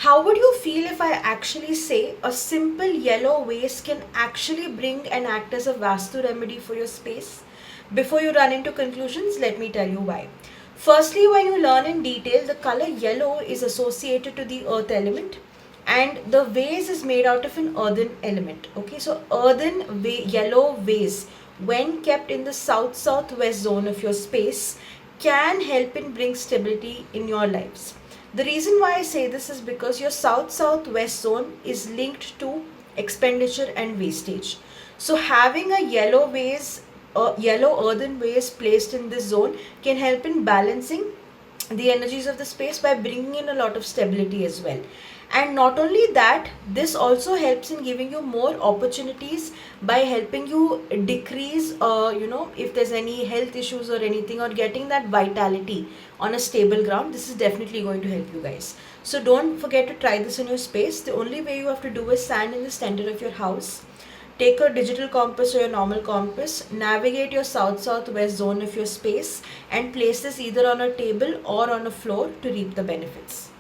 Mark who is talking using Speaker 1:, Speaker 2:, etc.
Speaker 1: How would you feel if I actually say a simple yellow vase can actually bring and act as a Vastu remedy for your space? Before you run into conclusions, let me tell you why. Firstly, when you learn in detail, the color yellow is associated to the earth element, and the vase is made out of an earthen element. Okay, so yellow vase, when kept in the south-southwest zone of your space, can help in bring stability in your lives. The reason why I say this is because your south-southwest zone is linked to expenditure and wastage. So having a yellow earthen vase placed in this zone can help in balancing the energies of the space by bringing in a lot of stability as well. And not only that, this also helps in giving you more opportunities by helping you decrease if there's any health issues or anything, or getting that vitality on a stable ground. This is definitely going to help you guys. So don't forget to try this in your space. The only way you have to do is stand in the center of your house. Take a digital compass or your normal compass, navigate your south-southwest zone of your space, and place this either on a table or on a floor to reap the benefits.